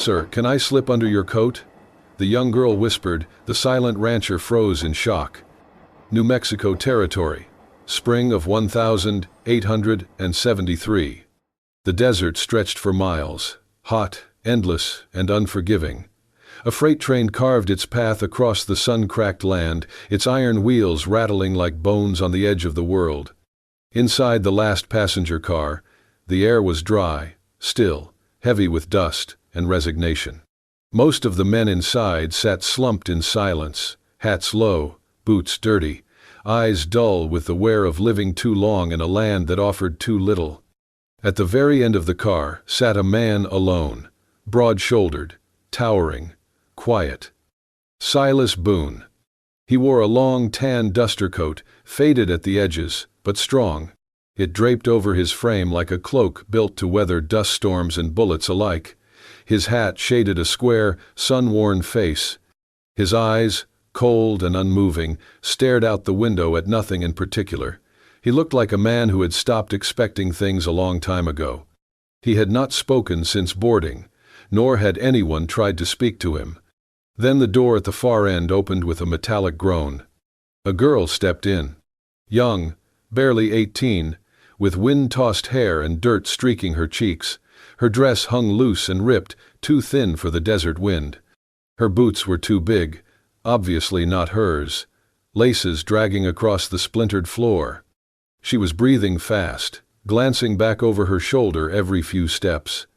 "Sir, can I slip under your coat?" The young girl whispered. The silent rancher froze in shock. New Mexico Territory, spring of 1873. The desert stretched for miles, hot, endless, and unforgiving. A freight train carved its path across the sun-cracked land, its iron wheels rattling like bones on the edge of the world. Inside the last passenger car, the air was dry, still, heavy with dust and resignation. Most of the men inside sat slumped in silence, hats low, boots dirty, eyes dull with the wear of living too long in a land that offered too little. At the very end of the car sat a man alone, broad-shouldered, towering, quiet. Silas Boone. He wore a long tan duster coat, faded at the edges, but strong. It draped over his frame like a cloak built to weather dust storms and bullets alike. His hat shaded a square, sun-worn face. His eyes, cold and unmoving, stared out the window at nothing in particular. He looked like a man who had stopped expecting things a long time ago. He had not spoken since boarding, nor had anyone tried to speak to him. Then the door at the far end opened with a metallic groan. A girl stepped in. Young, barely 18, with wind-tossed hair and dirt streaking her cheeks. Her dress hung loose and ripped, too thin for the desert wind. Her boots were too big, obviously not hers, laces dragging across the splintered floor. She was breathing fast, glancing back over her shoulder every few steps.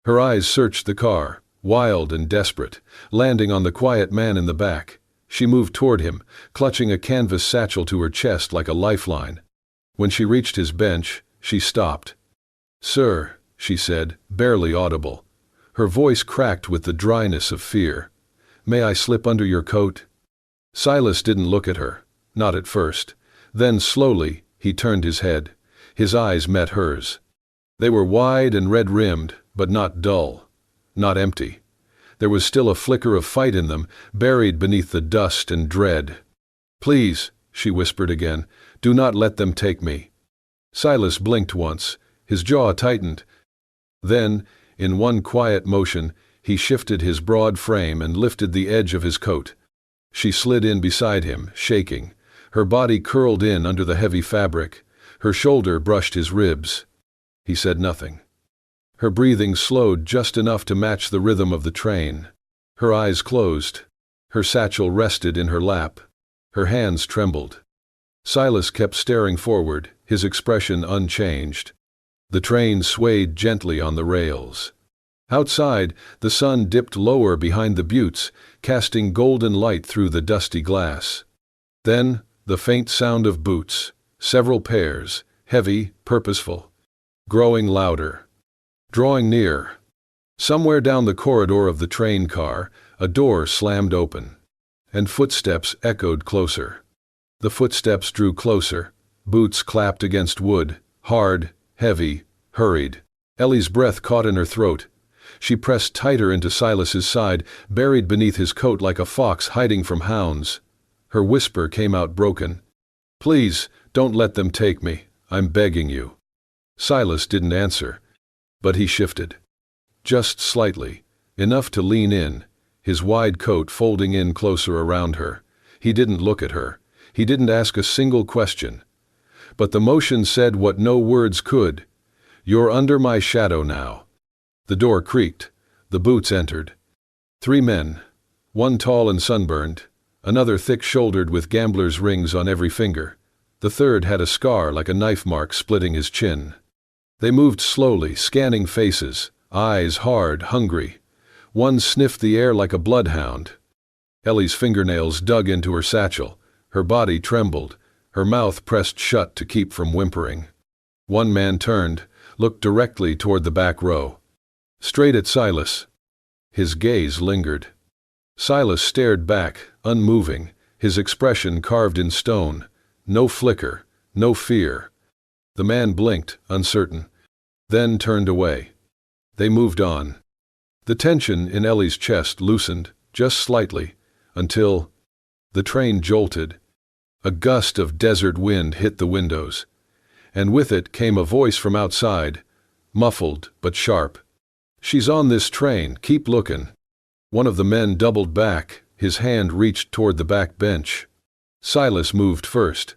Her eyes searched the car, wild and desperate, landing on the quiet man in the back. She moved toward him, clutching a canvas satchel to her chest like a lifeline. When she reached his bench, she stopped. "Sir," she said, barely audible. Her voice cracked with the dryness of fear. "May I slip under your coat?" Silas didn't look at her, not at first. Then slowly, he turned his head. His eyes met hers. They were wide and red-rimmed, but not dull, not empty. There was still a flicker of fight in them, buried beneath the dust and dread. "Please," she whispered again, "do not let them take me." Silas blinked once, his jaw tightened. Then, in one quiet motion, he shifted his broad frame and lifted the edge of his coat. She slid in beside him, shaking. Her body curled in under the heavy fabric. Her shoulder brushed his ribs. He said nothing. Her breathing slowed just enough to match the rhythm of the train. Her eyes closed. Her satchel rested in her lap. Her hands trembled. Silas kept staring forward, his expression unchanged. The train swayed gently on the rails. Outside, the sun dipped lower behind the buttes, casting golden light through the dusty glass. Then, the faint sound of boots, several pairs, heavy, purposeful, growing louder, drawing near. Somewhere down the corridor of the train car, a door slammed open, and footsteps echoed closer. The footsteps drew closer, boots clapped against wood, hard, heavy, hurried. Ellie's breath caught in her throat. She pressed tighter into Silas's side, buried beneath his coat like a fox hiding from hounds. Her whisper came out broken. "Please, don't let them take me. I'm begging you." Silas didn't answer, but he shifted. Just slightly, enough to lean in, his wide coat folding in closer around her. He didn't look at her. He didn't ask a single question. But the motion said what no words could. "You're under my shadow now." The door creaked. The boots entered. 3 men, one tall and sunburned, another thick-shouldered with gambler's rings on every finger. The third had a scar like a knife mark splitting his chin. They moved slowly, scanning faces, eyes hard, hungry. One sniffed the air like a bloodhound. Ellie's fingernails dug into her satchel. Her body trembled, her mouth pressed shut to keep from whimpering. One man turned, looked directly toward the back row. Straight at Silas. His gaze lingered. Silas stared back, unmoving, his expression carved in stone. No flicker, no fear. The man blinked, uncertain, then turned away. They moved on. The tension in Ellie's chest loosened, just slightly, until the train jolted. A gust of desert wind hit the windows, and with it came a voice from outside, muffled but sharp. "She's on this train, keep looking." One of the men doubled back, his hand reached toward the back bench. Silas moved first.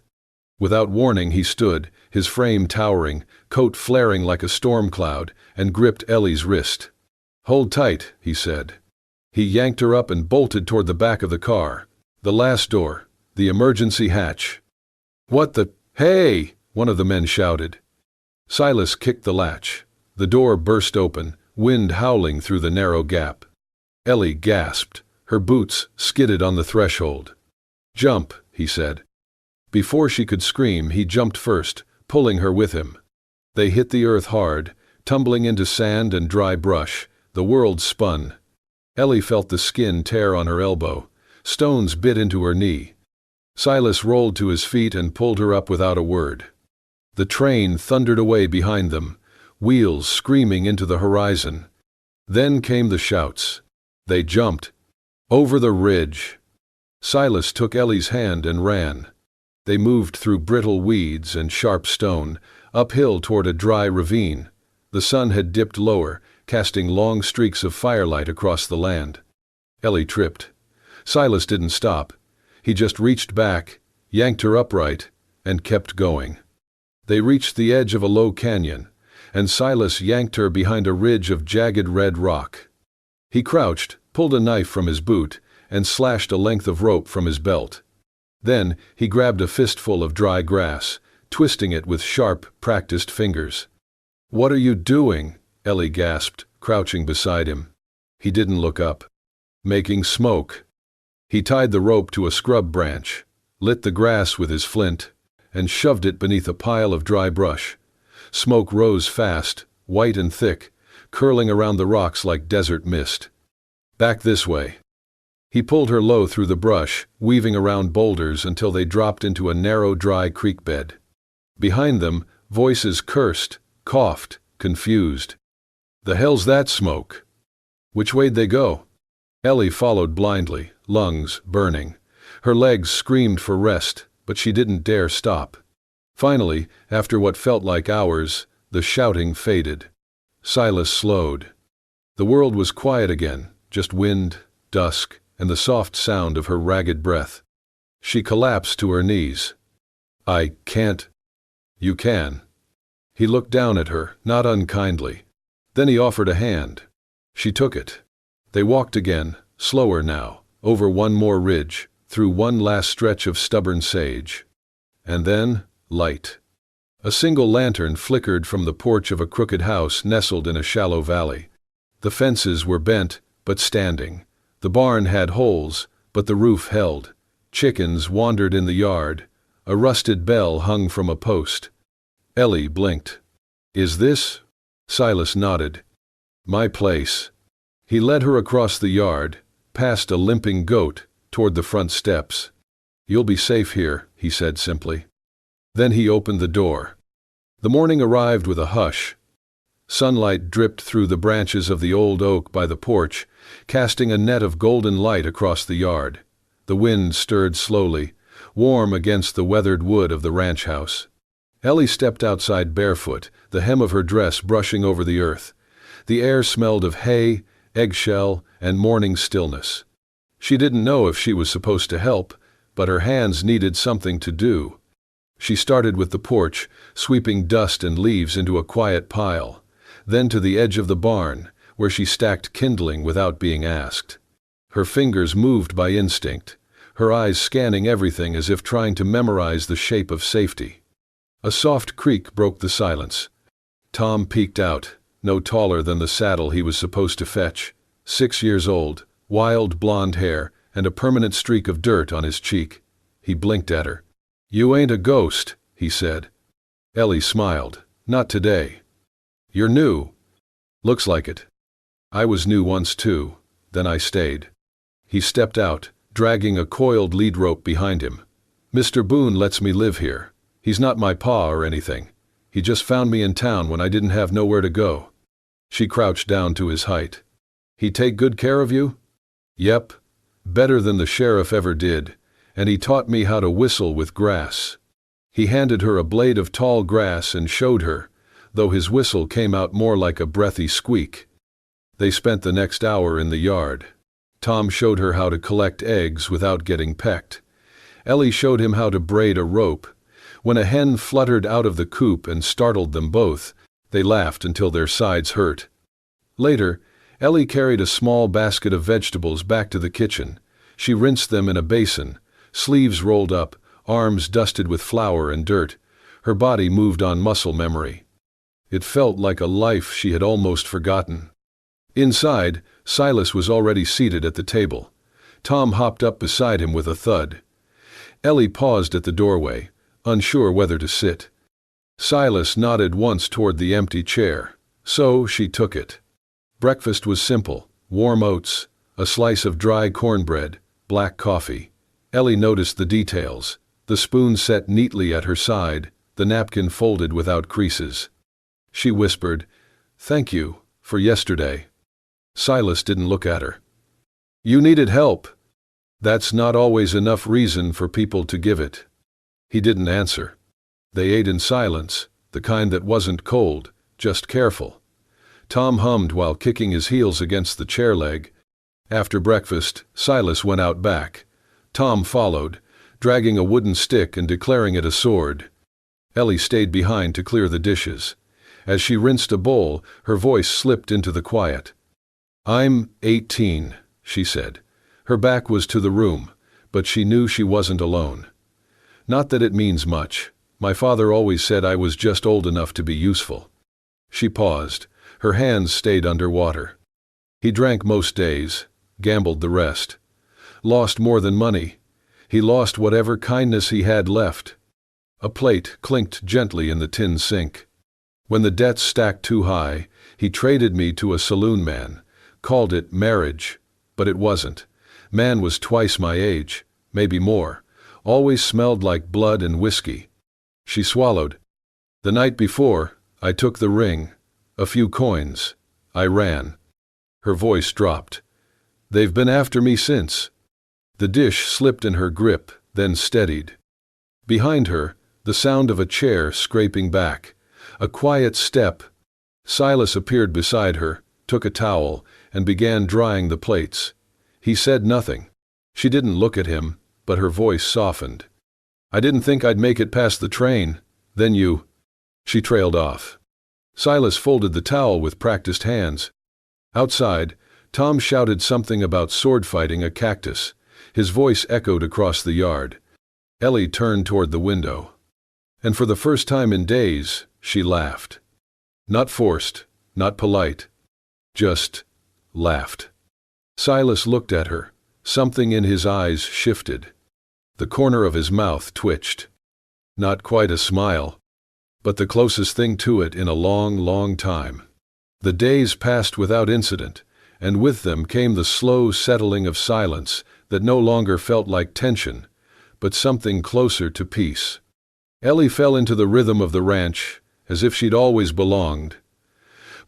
Without warning he stood, his frame towering, coat flaring like a storm cloud, and gripped Ellie's wrist. "Hold tight," he said. He yanked her up and bolted toward the back of the car. The last door, the emergency hatch. "What the— Hey!" one of the men shouted. Silas kicked the latch. The door burst open, wind howling through the narrow gap. Ellie gasped. Her boots skidded on the threshold. "Jump," he said. Before she could scream, he jumped first, pulling her with him. They hit the earth hard, tumbling into sand and dry brush. The world spun. Ellie felt the skin tear on her elbow. Stones bit into her knee. Silas rolled to his feet and pulled her up without a word. The train thundered away behind them, wheels screaming into the horizon. Then came the shouts. They jumped. Over the ridge. Silas took Ellie's hand and ran. They moved through brittle weeds and sharp stone, uphill toward a dry ravine. The sun had dipped lower, casting long streaks of firelight across the land. Ellie tripped. Silas didn't stop. He just reached back, yanked her upright, and kept going. They reached the edge of a low canyon, and Silas yanked her behind a ridge of jagged red rock. He crouched, pulled a knife from his boot, and slashed a length of rope from his belt. Then he grabbed a fistful of dry grass, twisting it with sharp, practiced fingers. "What are you doing?" Ellie gasped, crouching beside him. He didn't look up. "Making smoke." He tied the rope to a scrub branch, lit the grass with his flint, and shoved it beneath a pile of dry brush. Smoke rose fast, white and thick, curling around the rocks like desert mist. "Back this way." He pulled her low through the brush, weaving around boulders until they dropped into a narrow, dry creek bed. Behind them, voices cursed, coughed, confused. "The hell's that smoke?" "Which way'd they go?" Ellie followed blindly, lungs burning. Her legs screamed for rest, but she didn't dare stop. Finally, after what felt like hours, the shouting faded. Silas slowed. The world was quiet again, just wind, dusk, and the soft sound of her ragged breath. She collapsed to her knees. "I can't." "You can." He looked down at her, not unkindly. Then he offered a hand. She took it. They walked again, slower now, over one more ridge, through one last stretch of stubborn sage. And then, light. A single lantern flickered from the porch of a crooked house nestled in a shallow valley. The fences were bent, but standing. The barn had holes, but the roof held. Chickens wandered in the yard. A rusted bell hung from a post. Ellie blinked. "Is this?" Silas nodded. "My place." He led her across the yard, past a limping goat, toward the front steps. "You'll be safe here," he said simply. Then he opened the door. The morning arrived with a hush. Sunlight dripped through the branches of the old oak by the porch, casting a net of golden light across the yard. The wind stirred slowly, warm against the weathered wood of the ranch house. Ellie stepped outside barefoot, the hem of her dress brushing over the earth. The air smelled of hay, eggshell, and morning stillness. She didn't know if she was supposed to help, but her hands needed something to do. She started with the porch, sweeping dust and leaves into a quiet pile, then to the edge of the barn, where she stacked kindling without being asked. Her fingers moved by instinct, her eyes scanning everything as if trying to memorize the shape of safety. A soft creak broke the silence. Tom peeked out, no taller than the saddle he was supposed to fetch, 6 years old, wild blonde hair, and a permanent streak of dirt on his cheek. He blinked at her. "You ain't a ghost," he said. Ellie smiled. "Not today." "You're new." "Looks like it. I was new once too, then I stayed." He stepped out, dragging a coiled lead rope behind him. "Mr. Boone lets me live here. He's not my pa or anything. He just found me in town when I didn't have nowhere to go." She crouched down to his height. "He take good care of you?" "Yep. Better than the sheriff ever did. And he taught me how to whistle with grass." He handed her a blade of tall grass and showed her, though his whistle came out more like a breathy squeak. They spent the next hour in the yard. Tom showed her how to collect eggs without getting pecked. Ellie showed him how to braid a rope. When a hen fluttered out of the coop and startled them both, they laughed until their sides hurt. Later, Ellie carried a small basket of vegetables back to the kitchen. She rinsed them in a basin, sleeves rolled up, arms dusted with flour and dirt. Her body moved on muscle memory. It felt like a life she had almost forgotten. Inside, Silas was already seated at the table. Tom hopped up beside him with a thud. Ellie paused at the doorway, unsure whether to sit. Silas nodded once toward the empty chair, so she took it. Breakfast was simple: warm oats, a slice of dry cornbread, black coffee. Ellie noticed the details: the spoon set neatly at her side, the napkin folded without creases. She whispered, "Thank you for yesterday." Silas didn't look at her. "You needed help. That's not always enough reason for people to give it." He didn't answer. They ate in silence, the kind that wasn't cold, just careful. Tom hummed while kicking his heels against the chair leg. After breakfast, Silas went out back. Tom followed, dragging a wooden stick and declaring it a sword. Ellie stayed behind to clear the dishes. As she rinsed a bowl, her voice slipped into the quiet. "I'm 18, she said. Her back was to the room, but she knew she wasn't alone. "Not that it means much. My father always said I was just old enough to be useful." She paused. Her hands stayed underwater. "He drank most days, gambled the rest. Lost more than money. He lost whatever kindness he had left." A plate clinked gently in the tin sink. "When the debts stacked too high, he traded me to a saloon man. Called it marriage, but it wasn't. Man was twice my age, maybe more. Always smelled like blood and whiskey." She swallowed. "The night before, I took the ring, a few coins. I ran." Her voice dropped. "They've been after me since." The dish slipped in her grip, then steadied. Behind her, the sound of a chair scraping back. A quiet step. Silas appeared beside her, took a towel, and began drying the plates. He said nothing. She didn't look at him, but her voice softened. "I didn't think I'd make it past the train. Then you—" She trailed off. Silas folded the towel with practiced hands. Outside, Tom shouted something about sword fighting a cactus. His voice echoed across the yard. Ellie turned toward the window. And for the first time in days, she laughed. Not forced, not polite. Just laughed. Silas looked at her. Something in his eyes shifted. The corner of his mouth twitched. Not quite a smile, but the closest thing to it in a long, long time. The days passed without incident, and with them came the slow settling of silence that no longer felt like tension, but something closer to peace. Ellie fell into the rhythm of the ranch, as if she'd always belonged.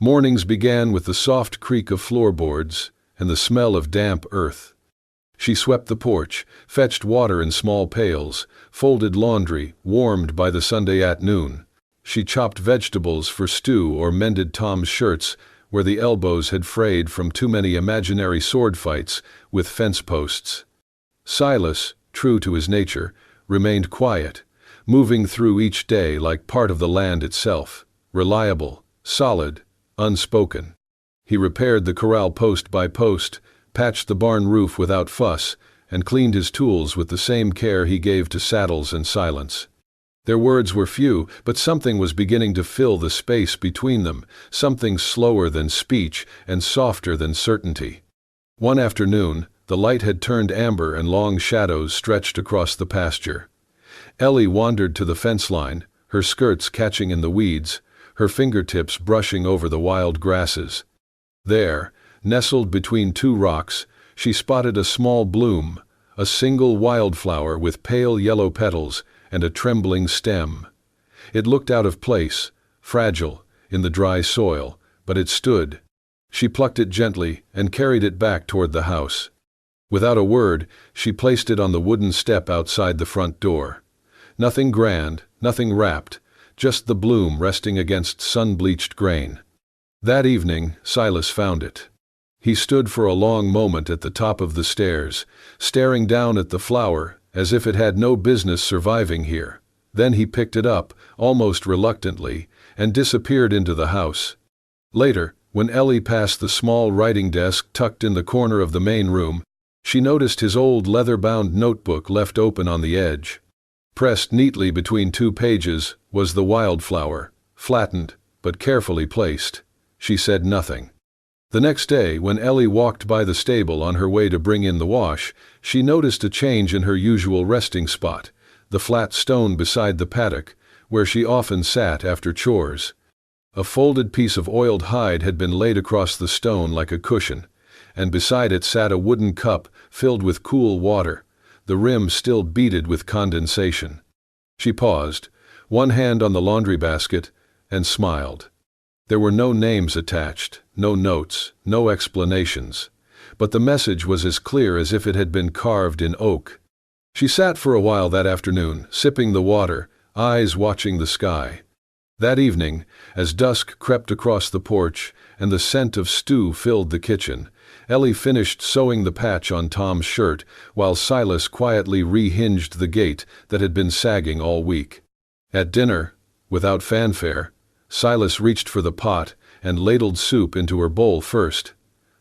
Mornings began with the soft creak of floorboards and the smell of damp earth. She swept the porch, fetched water in small pails, folded laundry, warmed by the Sunday at noon. She chopped vegetables for stew or mended Tom's shirts where the elbows had frayed from too many imaginary sword fights with fence posts. Silas, true to his nature, remained quiet, moving through each day like part of the land itself, reliable, solid, unspoken. He repaired the corral post by post, patched the barn roof without fuss, and cleaned his tools with the same care he gave to saddles and silence. Their words were few, but something was beginning to fill the space between them, something slower than speech and softer than certainty. One afternoon, the light had turned amber and long shadows stretched across the pasture. Ellie wandered to the fence line, her skirts catching in the weeds, her fingertips brushing over the wild grasses. There, nestled between two rocks, she spotted a small bloom, a single wildflower with pale yellow petals and a trembling stem. It looked out of place, fragile, in the dry soil, but it stood. She plucked it gently and carried it back toward the house. Without a word, she placed it on the wooden step outside the front door. Nothing grand, nothing wrapped, just the bloom resting against sun-bleached grain. That evening, Silas found it. He stood for a long moment at the top of the stairs, staring down at the flower as if it had no business surviving here. Then he picked it up, almost reluctantly, and disappeared into the house. Later, when Ellie passed the small writing desk tucked in the corner of the main room, she noticed his old leather-bound notebook left open on the edge. Pressed neatly between 2 pages was the wildflower, flattened but carefully placed. She said nothing. The next day, when Ellie walked by the stable on her way to bring in the wash, she noticed a change in her usual resting spot, the flat stone beside the paddock, where she often sat after chores. A folded piece of oiled hide had been laid across the stone like a cushion, and beside it sat a wooden cup filled with cool water, the rim still beaded with condensation. She paused, one hand on the laundry basket, and smiled. There were no names attached, no notes, no explanations, but the message was as clear as if it had been carved in oak. She sat for a while that afternoon, sipping the water, eyes watching the sky. That evening, as dusk crept across the porch and the scent of stew filled the kitchen, Ellie finished sewing the patch on Tom's shirt while Silas quietly rehinged the gate that had been sagging all week. At dinner, without fanfare, Silas reached for the pot and ladled soup into her bowl first.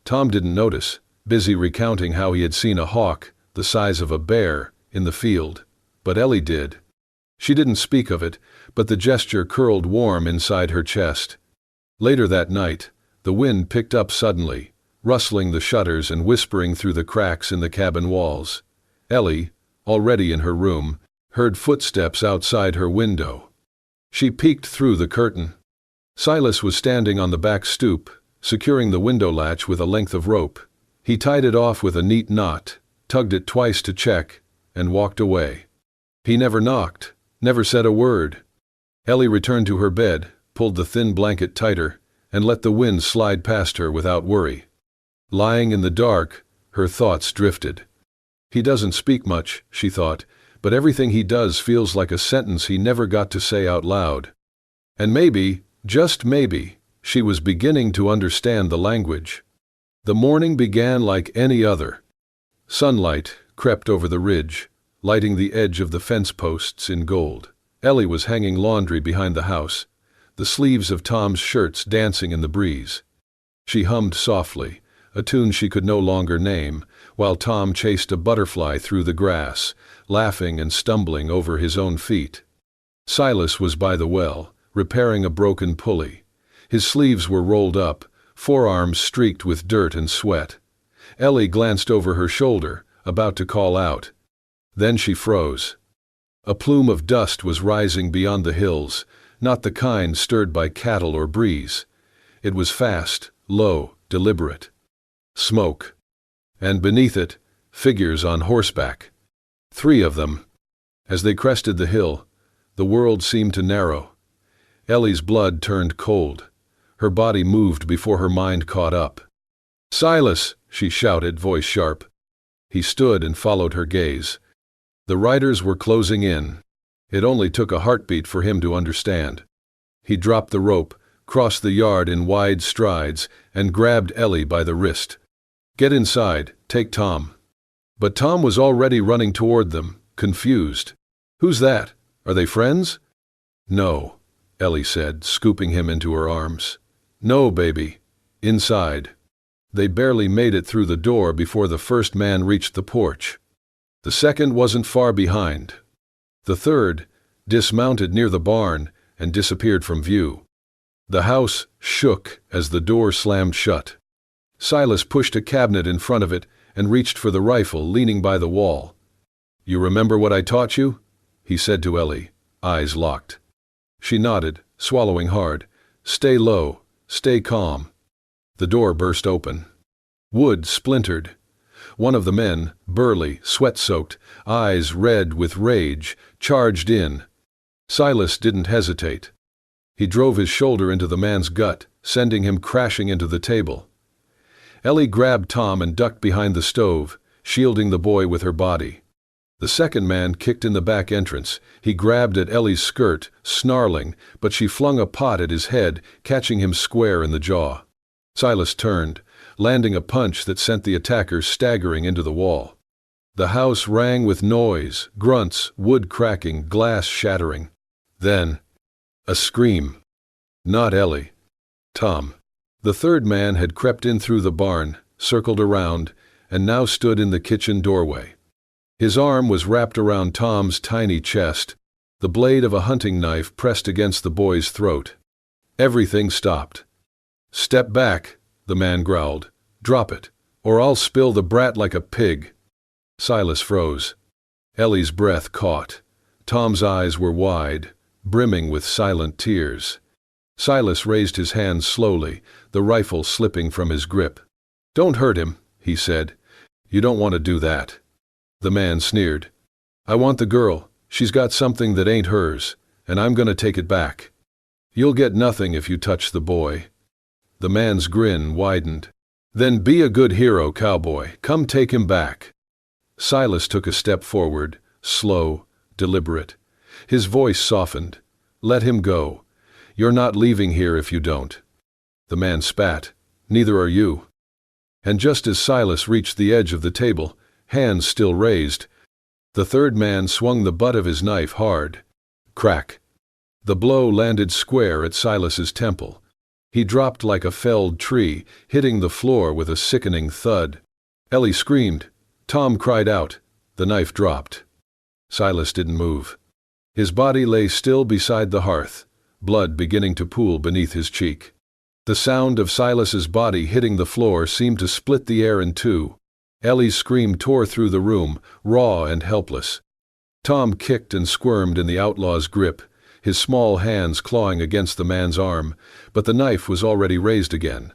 Tom didn't notice, busy recounting how he had seen a hawk, the size of a bear, in the field. But Ellie did. She didn't speak of it, but the gesture curled warm inside her chest. Later that night, the wind picked up suddenly, rustling the shutters and whispering through the cracks in the cabin walls. Ellie, already in her room, heard footsteps outside her window. She peeked through the curtain. Silas was standing on the back stoop, securing the window latch with a length of rope. He tied it off with a neat knot, tugged it twice to check, and walked away. He never knocked, never said a word. Ellie returned to her bed, pulled the thin blanket tighter, and let the wind slide past her without worry. Lying in the dark, her thoughts drifted. He doesn't speak much, she thought, but everything he does feels like a sentence he never got to say out loud. And maybe, just maybe, she was beginning to understand the language. The morning began like any other. Sunlight crept over the ridge, lighting the edge of the fence posts in gold. Ellie was hanging laundry behind the house, the sleeves of Tom's shirts dancing in the breeze. She hummed softly, a tune she could no longer name, while Tom chased a butterfly through the grass, laughing and stumbling over his own feet. Silas was by the well, repairing a broken pulley. His sleeves were rolled up, forearms streaked with dirt and sweat. Ellie glanced over her shoulder, about to call out. Then she froze. A plume of dust was rising beyond the hills, not the kind stirred by cattle or breeze. It was fast, low, deliberate. Smoke. And beneath it, figures on horseback. 3 of them. As they crested the hill, the world seemed to narrow. Ellie's blood turned cold. Her body moved before her mind caught up. "Silas!" she shouted, voice sharp. He stood and followed her gaze. The riders were closing in. It only took a heartbeat for him to understand. He dropped the rope, crossed the yard in wide strides, and grabbed Ellie by the wrist. "Get inside, take Tom." But Tom was already running toward them, confused. "Who's that? Are they friends?" "No," Ellie said, scooping him into her arms. "No, baby. Inside." They barely made it through the door before the first man reached the porch. The second wasn't far behind. The third dismounted near the barn and disappeared from view. The house shook as the door slammed shut. Silas pushed a cabinet in front of it and reached for the rifle leaning by the wall. "You remember what I taught you?" he said to Ellie, eyes locked. She nodded, swallowing hard. "Stay low, stay calm." The door burst open. Wood splintered. One of the men, burly, sweat-soaked, eyes red with rage, charged in. Silas didn't hesitate. He drove his shoulder into the man's gut, sending him crashing into the table. Ellie grabbed Tom and ducked behind the stove, shielding the boy with her body. The second man kicked in the back entrance. He grabbed at Ellie's skirt, snarling, but she flung a pot at his head, catching him square in the jaw. Silas turned, landing a punch that sent the attacker staggering into the wall. The house rang with noise, grunts, wood cracking, glass shattering. Then, a scream. Not Ellie. Tom. The third man had crept in through the barn, circled around, and now stood in the kitchen doorway. His arm was wrapped around Tom's tiny chest, the blade of a hunting knife pressed against the boy's throat. Everything stopped. "Step back," the man growled. "Drop it, or I'll spill the brat like a pig." Silas froze. Ellie's breath caught. Tom's eyes were wide, brimming with silent tears. Silas raised his hands slowly, the rifle slipping from his grip. "Don't hurt him," he said. "You don't want to do that." The man sneered. "I want the girl. She's got something that ain't hers, and I'm gonna take it back. You'll get nothing if you touch the boy." The man's grin widened. "Then be a good hero, cowboy. Come take him back." Silas took a step forward, slow, deliberate. His voice softened. "Let him go. You're not leaving here if you don't." The man spat. "Neither are you." And just as Silas reached the edge of the table, hands still raised, the third man swung the butt of his knife hard. Crack. The blow landed square at Silas's temple. He dropped like a felled tree, hitting the floor with a sickening thud. Ellie screamed. Tom cried out. The knife dropped. Silas didn't move. His body lay still beside the hearth, blood beginning to pool beneath his cheek. The sound of Silas's body hitting the floor seemed to split the air in two. Ellie's scream tore through the room, raw and helpless. Tom kicked and squirmed in the outlaw's grip, his small hands clawing against the man's arm, but the knife was already raised again.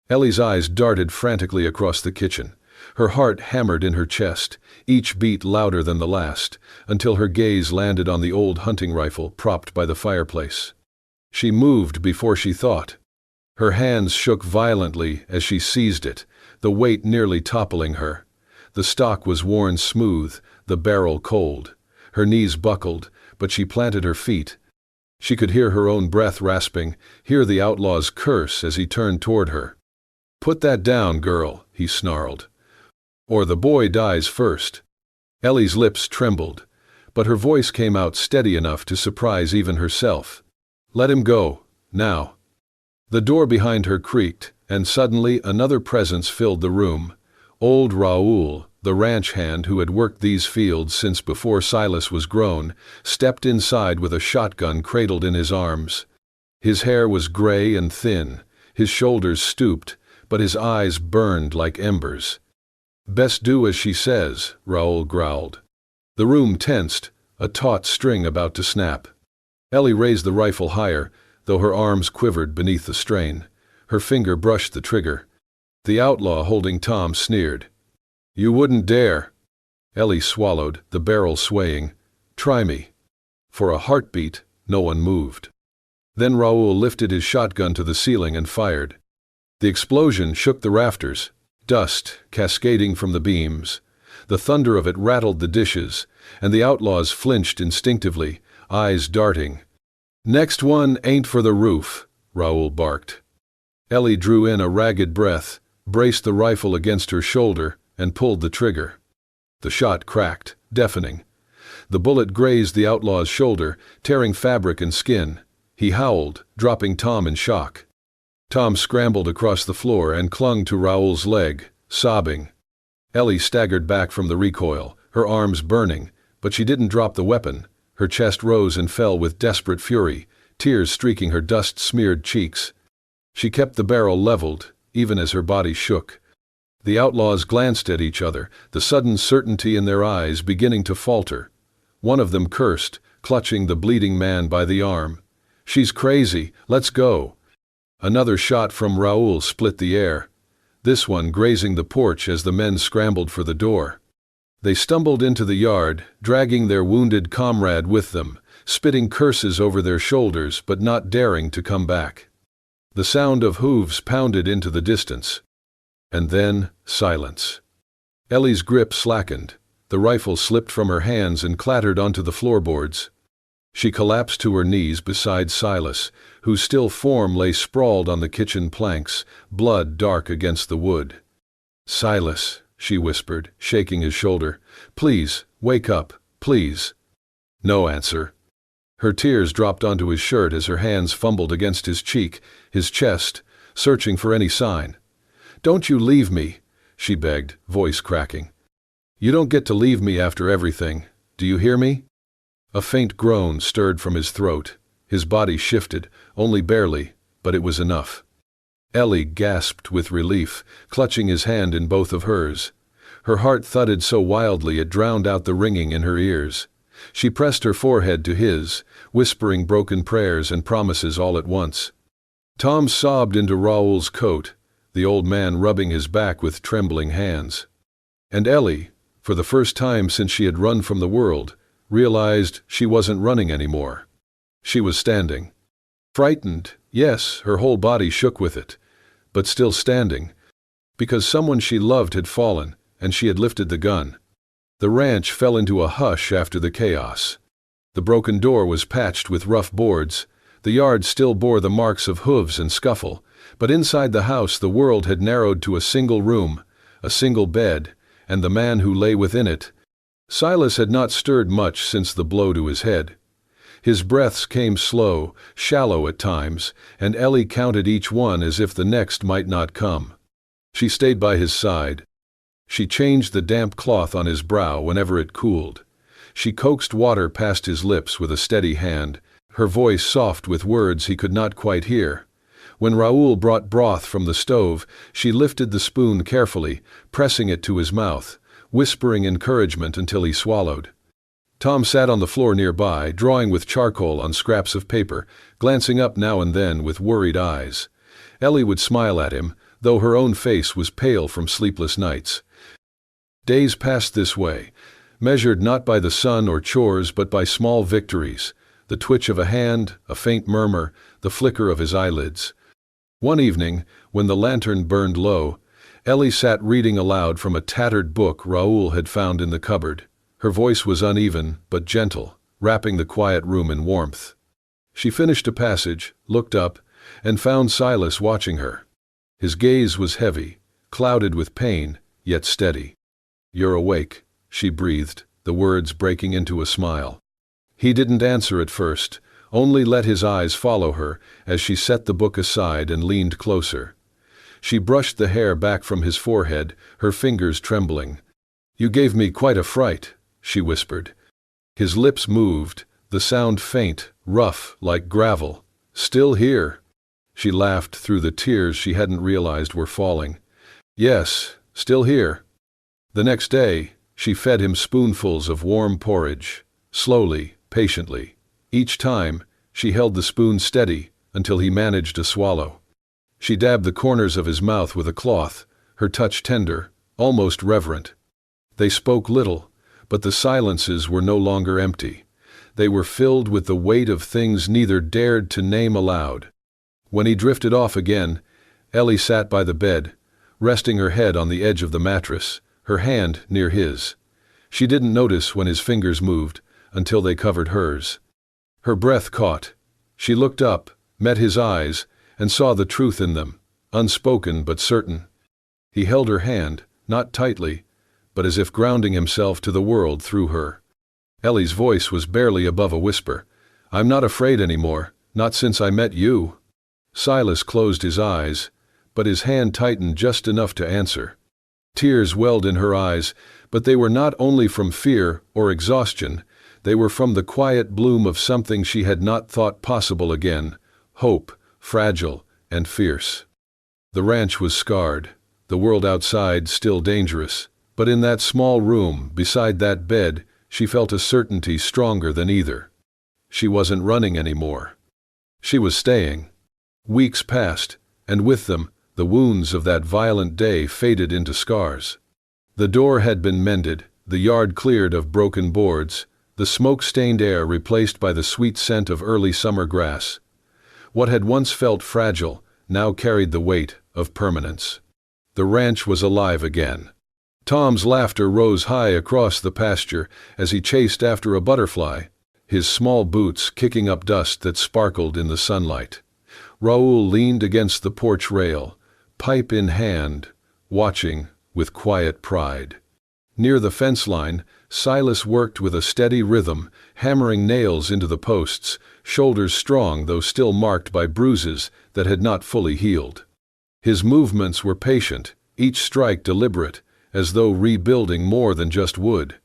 Ellie's eyes darted frantically across the kitchen. Her heart hammered in her chest, each beat louder than the last, until her gaze landed on the old hunting rifle propped by the fireplace. She moved before she thought. Her hands shook violently as she seized it, the weight nearly toppling her. The stock was worn smooth, the barrel cold. Her knees buckled, but she planted her feet. She could hear her own breath rasping, hear the outlaw's curse as he turned toward her. "Put that down, girl," he snarled. "Or the boy dies first." Ellie's lips trembled, but her voice came out steady enough to surprise even herself. "Let him go, now." The door behind her creaked, and suddenly another presence filled the room. Old Raoul, the ranch hand who had worked these fields since before Silas was grown, stepped inside with a shotgun cradled in his arms. His hair was gray and thin, his shoulders stooped, but his eyes burned like embers. "Best do as she says," Raoul growled. The room tensed, a taut string about to snap. Ellie raised the rifle higher, though her arms quivered beneath the strain. Her finger brushed the trigger. The outlaw holding Tom sneered. "You wouldn't dare." Ellie swallowed, the barrel swaying. "Try me." For a heartbeat, no one moved. Then Raoul lifted his shotgun to the ceiling and fired. The explosion shook the rafters, dust cascading from the beams. The thunder of it rattled the dishes, and the outlaws flinched instinctively, eyes darting. "Next one ain't for the roof," Raoul barked. Ellie drew in a ragged breath, braced the rifle against her shoulder, and pulled the trigger. The shot cracked, deafening. The bullet grazed the outlaw's shoulder, tearing fabric and skin. He howled, dropping Tom in shock. Tom scrambled across the floor and clung to Raoul's leg, sobbing. Ellie staggered back from the recoil, her arms burning, but she didn't drop the weapon. Her chest rose and fell with desperate fury, tears streaking her dust-smeared cheeks. She kept the barrel leveled, even as her body shook. The outlaws glanced at each other, the sudden certainty in their eyes beginning to falter. One of them cursed, clutching the bleeding man by the arm. "She's crazy, let's go." Another shot from Raoul split the air, this one grazing the porch as the men scrambled for the door. They stumbled into the yard, dragging their wounded comrade with them, spitting curses over their shoulders but not daring to come back. The sound of hooves pounded into the distance. And then, silence. Ellie's grip slackened. The rifle slipped from her hands and clattered onto the floorboards. She collapsed to her knees beside Silas, whose still form lay sprawled on the kitchen planks, blood dark against the wood. "Silas," she whispered, shaking his shoulder. "Please, wake up, please." No answer. Her tears dropped onto his shirt as her hands fumbled against his cheek, his chest, searching for any sign. "Don't you leave me," she begged, voice cracking. "You don't get to leave me after everything. Do you hear me?" A faint groan stirred from his throat. His body shifted, only barely, but it was enough. Ellie gasped with relief, clutching his hand in both of hers. Her heart thudded so wildly it drowned out the ringing in her ears. She pressed her forehead to his, whispering broken prayers and promises all at once. Tom sobbed into Raoul's coat, the old man rubbing his back with trembling hands. And Ellie, for the first time since she had run from the world, realized she wasn't running anymore. She was standing. Frightened, yes, her whole body shook with it, but still standing, because someone she loved had fallen, and she had lifted the gun. The ranch fell into a hush after the chaos. The broken door was patched with rough boards. The yard still bore the marks of hooves and scuffle, but inside the house the world had narrowed to a single room, a single bed, and the man who lay within it. Silas had not stirred much since the blow to his head. His breaths came slow, shallow at times, and Ellie counted each one as if the next might not come. She stayed by his side. She changed the damp cloth on his brow whenever it cooled. She coaxed water past his lips with a steady hand, her voice soft with words he could not quite hear. When Raoul brought broth from the stove, she lifted the spoon carefully, pressing it to his mouth, whispering encouragement until he swallowed. Tom sat on the floor nearby, drawing with charcoal on scraps of paper, glancing up now and then with worried eyes. Ellie would smile at him, though her own face was pale from sleepless nights. Days passed this way, measured not by the sun or chores but by small victories, the twitch of a hand, a faint murmur, the flicker of his eyelids. One evening, when the lantern burned low, Ellie sat reading aloud from a tattered book Raoul had found in the cupboard. Her voice was uneven but gentle, wrapping the quiet room in warmth. She finished a passage, looked up, and found Silas watching her. His gaze was heavy, clouded with pain, yet steady. "You're awake," she breathed, the words breaking into a smile. He didn't answer at first, only let his eyes follow her as she set the book aside and leaned closer. She brushed the hair back from his forehead, her fingers trembling. "You gave me quite a fright," she whispered. His lips moved, the sound faint, rough, like gravel. "Still here?" She laughed through the tears she hadn't realized were falling. "Yes, still here." The next day, she fed him spoonfuls of warm porridge, slowly, patiently. Each time, she held the spoon steady until he managed to swallow. She dabbed the corners of his mouth with a cloth, her touch tender, almost reverent. They spoke little, but the silences were no longer empty. They were filled with the weight of things neither dared to name aloud. When he drifted off again, Ellie sat by the bed, resting her head on the edge of the mattress, her hand near his. She didn't notice when his fingers moved, until they covered hers. Her breath caught. She looked up, met his eyes, and saw the truth in them, unspoken but certain. He held her hand, not tightly, but as if grounding himself to the world through her. Ellie's voice was barely above a whisper. "I'm not afraid anymore, not since I met you." Silas closed his eyes, but his hand tightened just enough to answer. Tears welled in her eyes, but they were not only from fear or exhaustion, they were from the quiet bloom of something she had not thought possible again, hope, fragile and fierce. The ranch was scarred, the world outside still dangerous, but in that small room, beside that bed, she felt a certainty stronger than either. She wasn't running anymore. She was staying. Weeks passed, and with them, the wounds of that violent day faded into scars. The door had been mended, the yard cleared of broken boards, the smoke-stained air replaced by the sweet scent of early summer grass. What had once felt fragile now carried the weight of permanence. The ranch was alive again. Tom's laughter rose high across the pasture as he chased after a butterfly. his small boots kicking up dust that sparkled in the sunlight. Raoul leaned against the porch rail, pipe in hand, watching with quiet pride. Near the fence line, Silas worked with a steady rhythm, hammering nails into the posts, shoulders strong though still marked by bruises that had not fully healed. His movements were patient, each strike deliberate, as though rebuilding more than just wood.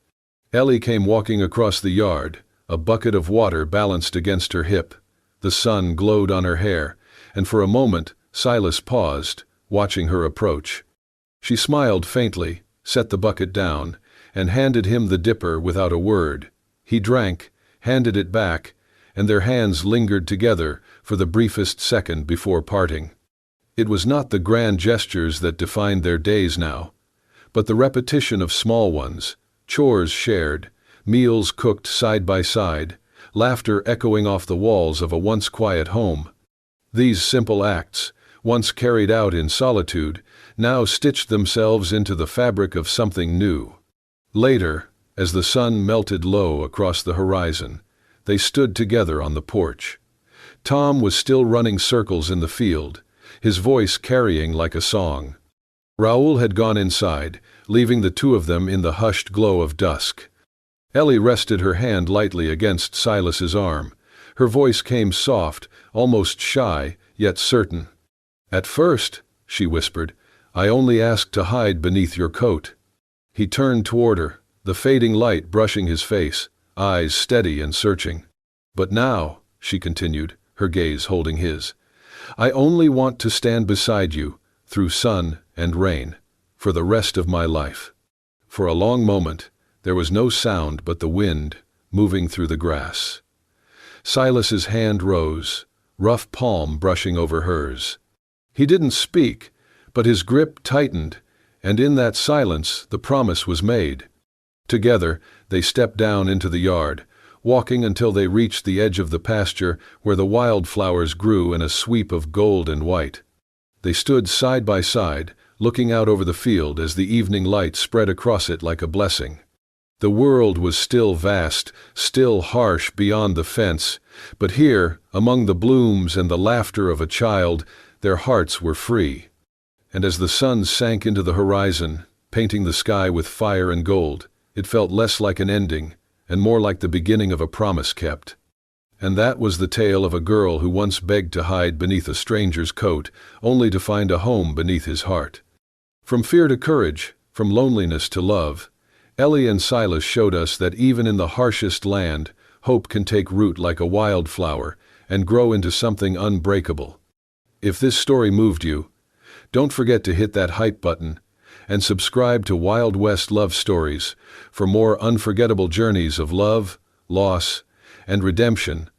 Ellie came walking across the yard, a bucket of water balanced against her hip. The sun glowed on her hair, and for a moment Silas paused, watching her approach. She smiled faintly, set the bucket down, and handed him the dipper without a word. He drank, handed it back, and their hands lingered together for the briefest second before parting. It was not the grand gestures that defined their days now, but the repetition of small ones, chores shared, meals cooked side by side, laughter echoing off the walls of a once quiet home. These simple acts, once carried out in solitude, now stitched themselves into the fabric of something new. Later, as the sun melted low across the horizon, they stood together on the porch. Tom was still running circles in the field, his voice carrying like a song. Raoul had gone inside, leaving the two of them in the hushed glow of dusk. Ellie rested her hand lightly against Silas's arm. Her voice came soft, almost shy, yet certain. "At first," she whispered, "I only asked to hide beneath your coat." He turned toward her, the fading light brushing his face, eyes steady and searching. "But now," she continued, her gaze holding his, "I only want to stand beside you, through sun and rain, for the rest of my life." For a long moment, there was no sound but the wind, moving through the grass. Silas's hand rose, rough palm brushing over hers. He didn't speak, but his grip tightened, and in that silence the promise was made. Together, they stepped down into the yard, walking until they reached the edge of the pasture where the wildflowers grew in a sweep of gold and white. They stood side by side, looking out over the field as the evening light spread across it like a blessing. The world was still vast, still harsh beyond the fence, but here, among the blooms and the laughter of a child, their hearts were free. And as the sun sank into the horizon, painting the sky with fire and gold, it felt less like an ending, and more like the beginning of a promise kept. And that was the tale of a girl who once begged to hide beneath a stranger's coat, only to find a home beneath his heart. From fear to courage, from loneliness to love, Ellie and Silas showed us that even in the harshest land, hope can take root like a wildflower and grow into something unbreakable. If this story moved you, don't forget to hit that hype button and subscribe to Wild West Love Stories for more unforgettable journeys of love, loss, and redemption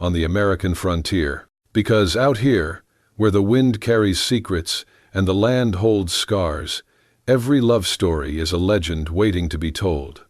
on the American frontier. Because out here, where the wind carries secrets and the land holds scars, every love story is a legend waiting to be told.